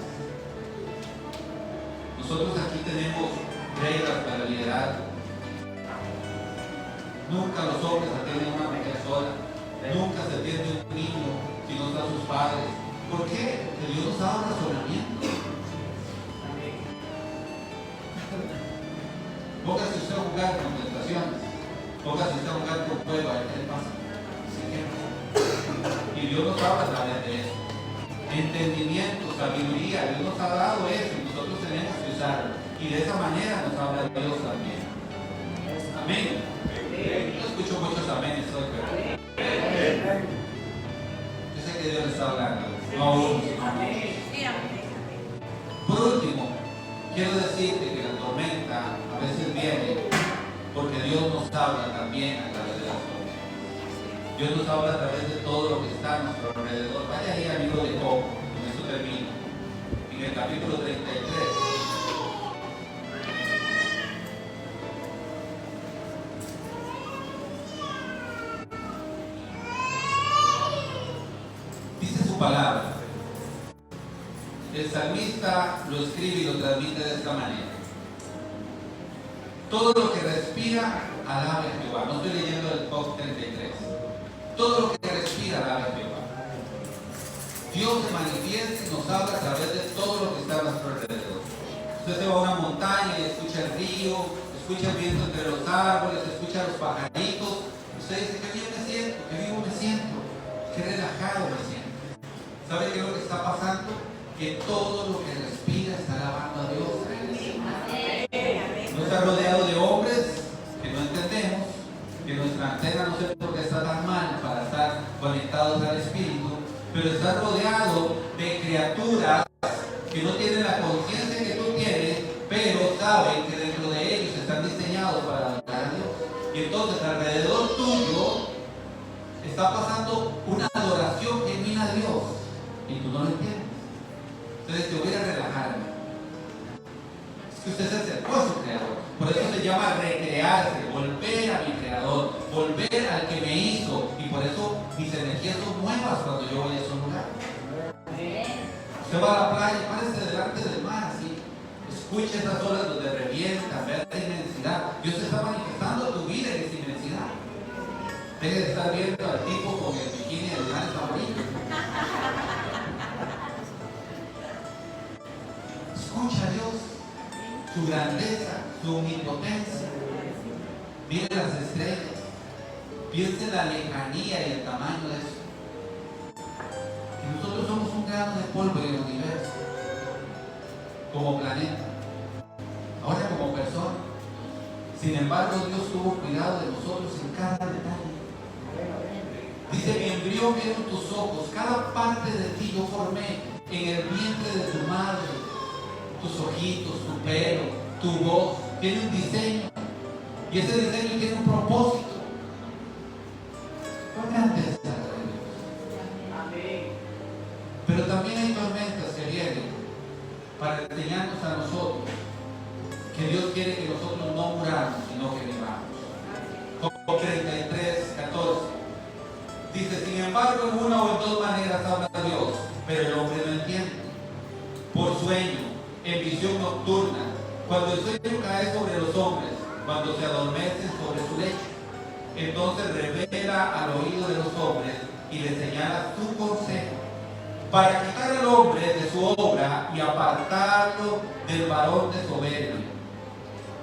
Nosotros aquí tenemos reglas para liderar. Nunca los hombres atienden a una mujer sola. Nunca se atiende un niño si no están sus padres. ¿Por qué? Porque Dios nos da un razonamiento. Póngase usted a jugar con tentaciones. Póngase usted a jugar con fuego, a ver qué le pasa. Y Dios nos habla a través de eso. Entendimiento, sabiduría, Dios nos ha dado eso y nosotros tenemos que usarlo. Y de esa manera nos habla Dios también. Amén. Yo escucho muchos amenes hoy, pero yo sé que Dios le está hablando. No a unos, no a muchos. Por último, quiero decirte que la tormenta a veces viene porque Dios nos habla también a través de las tormentas. Dios nos habla a través de todo lo que está a nuestro alrededor. Vaya ahí al libro de Job, con esto termino. En el capítulo 33. palabra. El salmista lo escribe y lo transmite de esta manera: todo lo que respira, alabe a Jehová. No estoy leyendo el Job 33. Todo lo que respira, alabe a Jehová. Dios se manifiesta y nos habla a través de todo lo que está a nuestro alrededor. Usted se va a una montaña y escucha el río, escucha el viento entre los árboles, escucha a los pajaritos. Usted dice: qué bien me siento, qué vivo me siento, qué relajado me siento. ¿Sabe qué es lo que está pasando? Que todo lo que respira está alabando a Dios. No está rodeado de hombres que no entendemos, que nuestra antena no sé por qué está tan mal para estar conectados al Espíritu, pero está rodeado de criaturas que no tienen la conciencia que tú tienes, pero saben que dentro de ellos están diseñados para adorar a Dios. Y entonces alrededor tuyo está pasando una adoración genuina a Dios y tú no lo entiendes. Entonces te voy a relajarme. Es que usted se acercó a su creador. Por eso se llama recrearse, volver a mi creador, volver al que me hizo. Y por eso mis energías son nuevas cuando yo voy a esos lugares. Usted va a la playa, párese delante del mar así. Escuche esas olas donde revientan, vea la inmensidad. Dios se está manifestando tu vida en esa inmensidad. Deje de estar viendo al tipo con el bikini de lugares favoritos. Escucha a Dios, su grandeza, su omnipotencia. Mire las estrellas. Piense en la lejanía y el tamaño de eso. Que nosotros somos un grano de polvo en el universo, como planeta, ahora como persona. Sin embargo, Dios tuvo cuidado de nosotros en cada detalle. Dice: mi embrión vieron tus ojos, cada parte de ti yo formé en el vientre de tu madre. Tus ojitos, tu pelo, tu voz, tiene un diseño. Y ese diseño tiene un propósito. ¿Cuán grande es la de Dios? Amén. Pero también hay tormentas que vienen para enseñarnos a nosotros que Dios quiere que nosotros no muramos, sino que vivamos. Job 33, 14. Dice: sin embargo, en una o en dos maneras habla Dios, pero el hombre no entiende. Por sueño, en visión nocturna, cuando el sueño cae sobre los hombres, cuando se adormecen sobre su lecho, entonces revela al oído de los hombres y le señala su consejo, para quitar al hombre de su obra y apartarlo del varón de soberbia.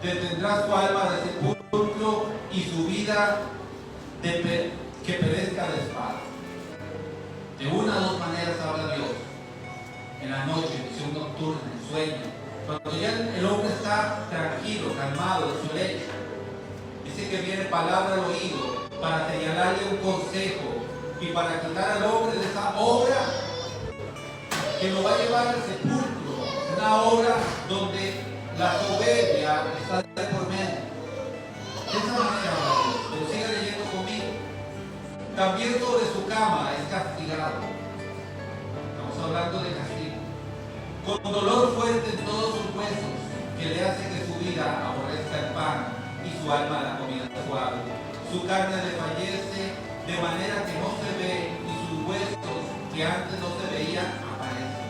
Detendrá su alma de sepulcro y su vida que perezca de espada. De una o dos maneras habla Dios: en la noche, en visión nocturna, en sueño, cuando ya el hombre está tranquilo, calmado en su lecho. Dice que viene palabra al oído para señalarle un consejo y para quitar al hombre de esa obra que lo va a llevar al sepulcro, una obra donde la soberbia está de por medio. De esa manera, pero siga leyendo conmigo. También sobre su cama es castigado. Estamos hablando de castigo. Con dolor fuerte en todos sus huesos, que le hace que su vida aborrezca el pan y su alma la comida suave. Su carne le fallece de manera que no se ve, y sus huesos que antes no se veían aparecen.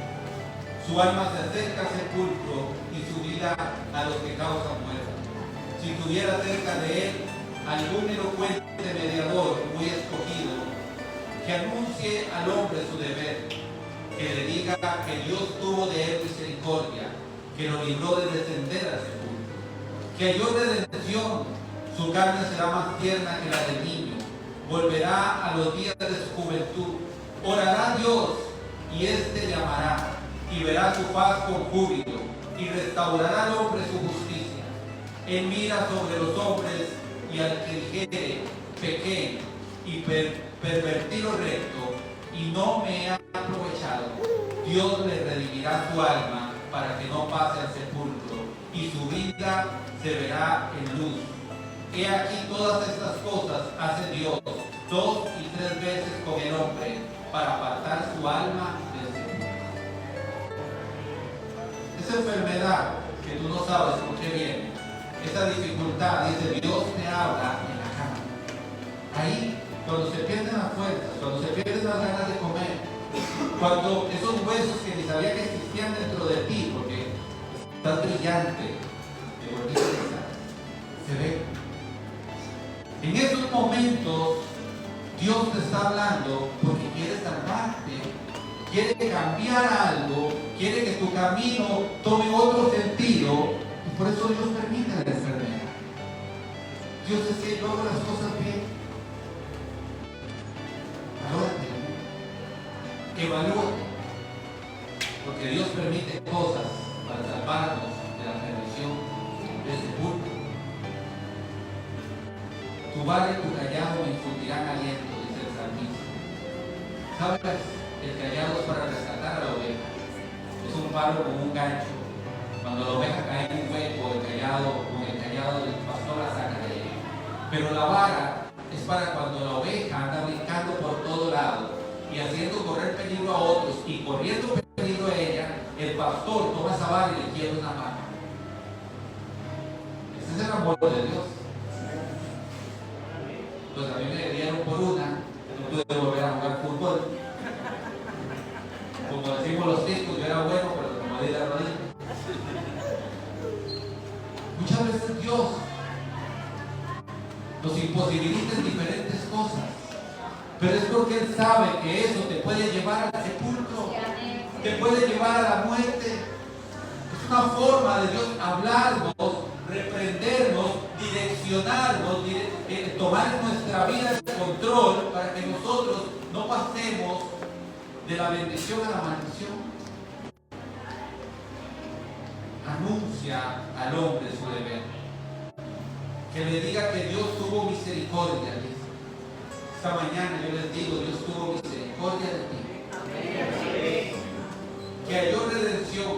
Su alma se acerca al sepulcro y su vida a los que causan muerte. Si tuviera cerca de él algún elocuente mediador muy escogido, que anuncie al hombre su deber, que le diga que Dios tuvo de él misericordia, que lo libró de descender al sepulcro, que halló redención, su carne será más tierna que la del niño, volverá a los días de su juventud, orará a Dios y éste le amará, y verá su paz con júbilo, y restaurará al hombre su justicia. Él mira sobre los hombres y al que dijere pequé y pervertí lo recto, y no me he aprovechado, Dios le redimirá su alma para que no pase al sepulcro, y su vida se verá en luz. He aquí todas estas cosas hace Dios 2 y 3 veces con el hombre para apartar su alma del sepulcro. Esa enfermedad que tú no sabes por qué viene, esa dificultad, dice Dios te habla en la cama. Ahí, cuando se pierden las fuerzas, cuando se pierden las ganas de comer, Cuando esos huesos que ni sabía que existían dentro de ti, porque estás brillante, de bonita, se ve. En esos momentos, Dios te está hablando porque quiere salvarte, quiere cambiar algo, quiere que tu camino tome otro sentido, y por eso Dios permite la enfermedad. Dios es que yo hago las cosas bien. Valórate, evalúate, porque Dios permite cosas para salvarnos de la perdición, de ese sepulcro. Tu vara y tu callado me infundirán aliento, dice el salmista. ¿Sabes? El callado es para rescatar a la oveja. Es un palo con un gancho. Cuando la oveja cae en un hueco, con el callado del pastor la saca de ella. Pero la vara es para cuando la oveja anda brincando por todo lado y haciendo correr peligro a otros y corriendo peligro a ella, el pastor toma esa vara y le quiebra una mano. Ese es el amor de Dios. Pues a mí me dieron por una, no pude volver a jugar fútbol. Como decimos los ticos, yo era bueno, pero como di la rodilla. Muchas veces Dios nos imposibilita en diferentes cosas, pero es porque Él sabe que eso te puede llevar al sepulcro, te puede llevar a la muerte. Es una forma de Dios hablarnos, reprendernos, direccionarnos, tomar nuestra vida el control para que nosotros no pasemos de la bendición a la maldición. Anuncia al hombre su deber. Que le diga que Dios tuvo misericordia. Esta mañana yo les digo, Dios tuvo misericordia de ti. Que halló redención.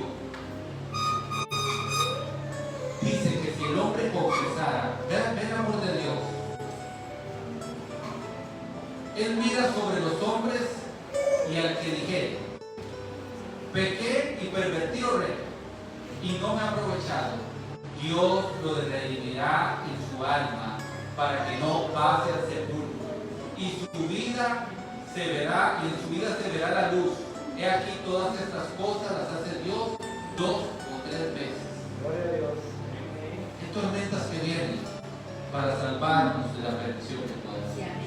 Dice que si el hombre confesara, vean el amor de Dios. Él mira sobre los hombres y al que dijere, pequé y pervertí rey, y no me ha aprovechado, Dios lo redimirá en su alma para que no pase al sepulcro, y su vida se verá, y en su vida se verá la luz. He aquí todas estas cosas las hace Dios 2 o 3 veces. Gloria a Dios. ¿Qué tormentas que vienen para salvarnos de la perdición que puede ser?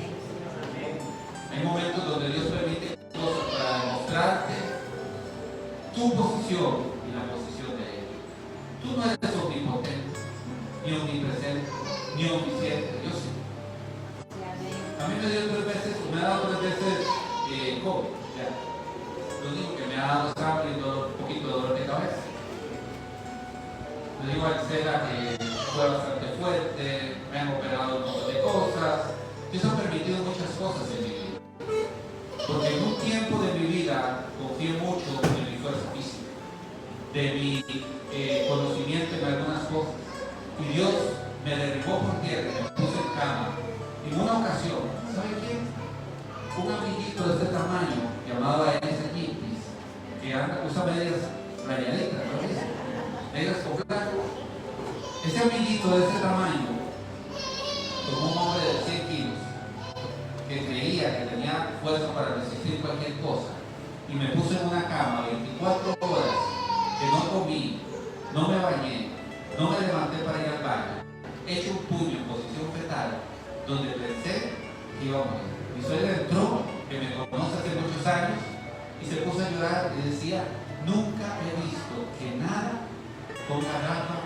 Hay momentos donde Dios permite cosas para demostrarte tu posición y la posición de Él. Tú no eres omnipotente, ni omnipresente, ni omnisciente. Dios sí. A mí me dio 3 veces, me ha dado 3 veces COVID. Ya. Lo único que me ha dado sangre y un poquito de dolor de cabeza. Le digo a Gisela que fue bastante fuerte, me han operado un montón de cosas. Dios ha permitido muchas cosas en mi vida. Porque en un tiempo de mi vida confié mucho en mi fuerza física, de mi conocimiento en algunas cosas. Y Dios me derribó por tierra, me puso en cama. En una ocasión, ¿sabe quién? Un amiguito de este tamaño, llamado Elisa Yimpis, que usa medias rayaditas, ¿no es? Medias con blanco. Ese amiguito de ese tamaño, como un hombre de 100 kilos, que creía que tenía fuerza para resistir cualquier cosa, y me puso en una cama 24 horas, que no comí, no me bañé, no me levanté para ir al baño, hecho un puño en posición fetal, donde pensé que iba a morir. Mi suegra entró, que me conoce hace muchos años, y se puso a llorar y decía, nunca he visto que nada ponga Rafa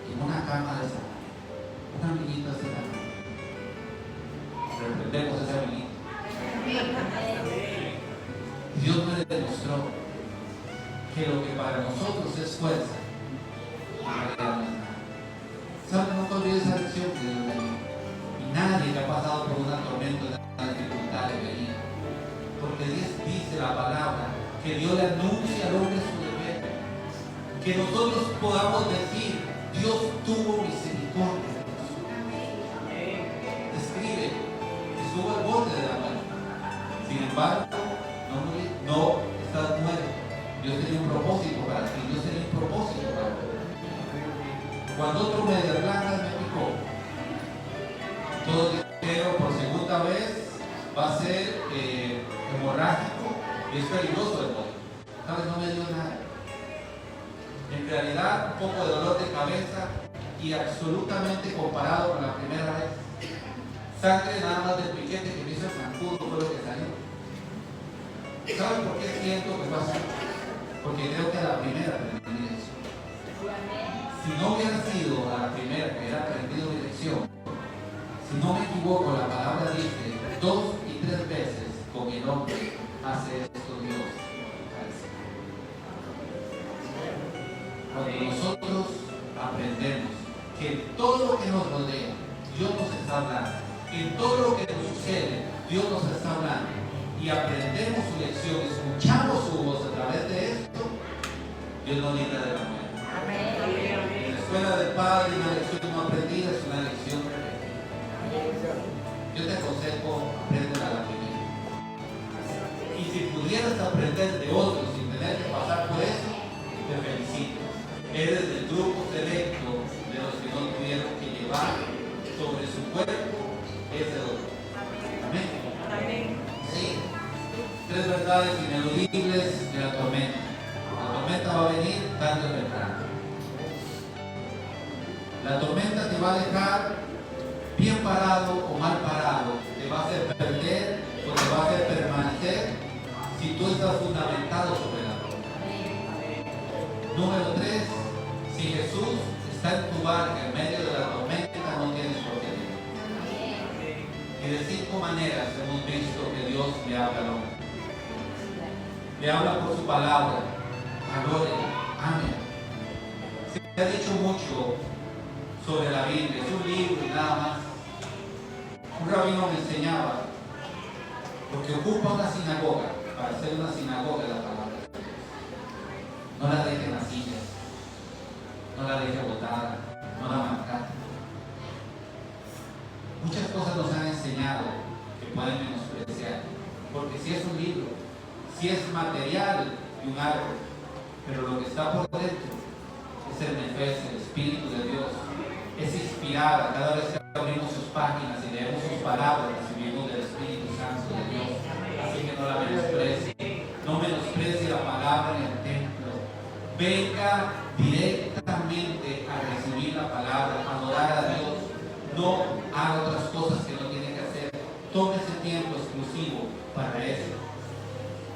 en una cama de esa manera, una amiguita de esa manera. Reprendemos a ese amiguito. Dios me demostró que lo que para nosotros es fuerza, en realidad no es nada. ¿Sabes? No te olvides esa lección que Dios me dio. Y nadie que ha pasado por una tormenta, una dificultad de venir. Porque Dios dice la palabra, que Dios le anuncia al hombre su deber. Que nosotros podamos decir, Dios tuvo misericordia. Describe, estuvo al borde de la muerte. Sin embargo, no estás muerto. Dios tenía un propósito para ti, Dios tenía un propósito para ti. Cuando otro media blanca me picó, todos dijeron por segunda vez va a ser hemorrágico En realidad, un poco de dolor de cabeza y absolutamente comparado con la primera vez. Sangre nada más del piquete que me hizo el zancudo fue lo que salió. ¿Saben por qué siento que fue así? Porque creo que a la primera aprendí eso. Si no hubiera sido a la primera que hubiera aprendido mi lección, si no me equivoco, la palabra dice 2 y 3 veces con el hombre hace esto Dios. Cuando nosotros aprendemos que en todo lo que nos rodea, Dios nos está hablando, en todo lo que nos sucede, Dios nos está hablando, y aprendemos su lección, escuchamos su voz a través de esto, Dios nos libra de la muerte. En la escuela del Padre, una lección no aprendida es una lección repetida. Yo te aconsejo, aprender a la primera. Y si pudieras aprender de otros sin tener que pasar por eso, te felicito. Eres del grupo selecto de los que no tuvieron que llevar sobre su cuerpo ese dolor. Amén. Sí. 3 verdades ineludibles de la tormenta. La tormenta va a venir tarde o temprano. La tormenta te va a dejar bien parado o mal parado. Te va a hacer perder o te va a hacer permanecer si tú estás fundamentado sobre la roca. Número 3. Si Jesús está en tu barca en medio de la tormenta, no tienes por qué temer. Y de 5 maneras hemos visto que Dios le habla al hombre. Le habla por su palabra, valore, ame. Se ha dicho mucho sobre la Biblia, es un libro y nada más. Un rabino me enseñaba, porque ocupa una sinagoga, para hacer una sinagoga de la palabra de Dios. No la dejen así. No la deje botada, no la maltrate. Muchas cosas nos han enseñado que pueden menospreciar, porque si es un libro, si es material de un árbol, pero lo que está por dentro es el nefes, el Espíritu de Dios, es inspirada. Cada vez que abrimos sus páginas y leemos sus palabras, recibimos del Espíritu Santo de Dios. Así que no la menosprecie, no menosprecie la palabra en el templo. Venga directamente a recibir la palabra, a adorar a Dios. No haga otras cosas que no tiene que hacer. Tome ese tiempo exclusivo para eso.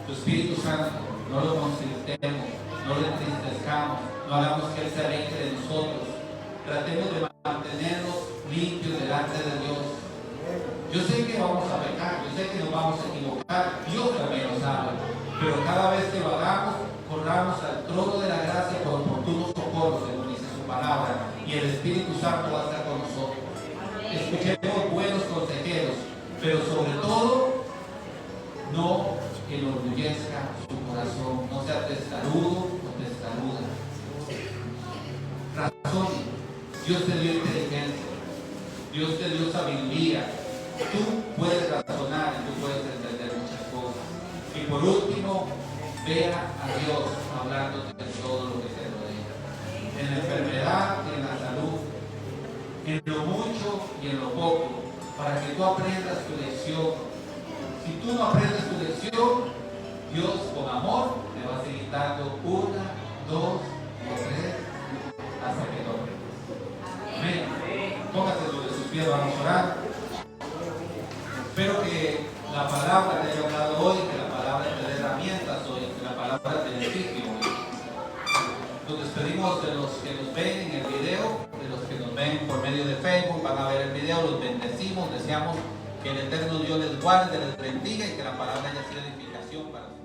Tu Espíritu Santo, no lo consintiemos, no lo entristezcamos, no hagamos que Él se aleje de nosotros. Tratemos de mantenernos limpios delante de Dios. Yo sé que vamos a pecar, yo sé que nos vamos a equivocar, Dios también lo sabe, pero cada vez que lo hagamos, corramos al trono de la gracia por oportunos socorros, según dice su palabra, y el Espíritu Santo va a estar con nosotros. Escuchemos buenos consejeros, pero sobre todo, no enorgullezca su corazón, no sea testarudo o testaruda. Razón, Dios te dio inteligencia, Dios te dio sabiduría, tú puedes razonar y tú puedes entender muchas cosas. Y por último, vea a Dios hablándote de todo lo que te rodea, en la enfermedad y en la salud, en lo mucho y en lo poco, para que tú aprendas tu lección. Si tú no aprendes tu lección, Dios con amor te va a seguir dando 1, 2 o 3 hasta que lo aprendas. Amén. Póngase sobre sus pies, vamos a orar. Espero que la palabra te haya hablado hoy, que la palabra te dé herramientas hoy, que la palabra te edifique hoy. Nos despedimos de los que nos ven en el video, de los que nos ven por medio de Facebook, van a ver el video, los bendecimos, deseamos que el eterno Dios les guarde, les bendiga y que la palabra haya sido edificación para ustedes.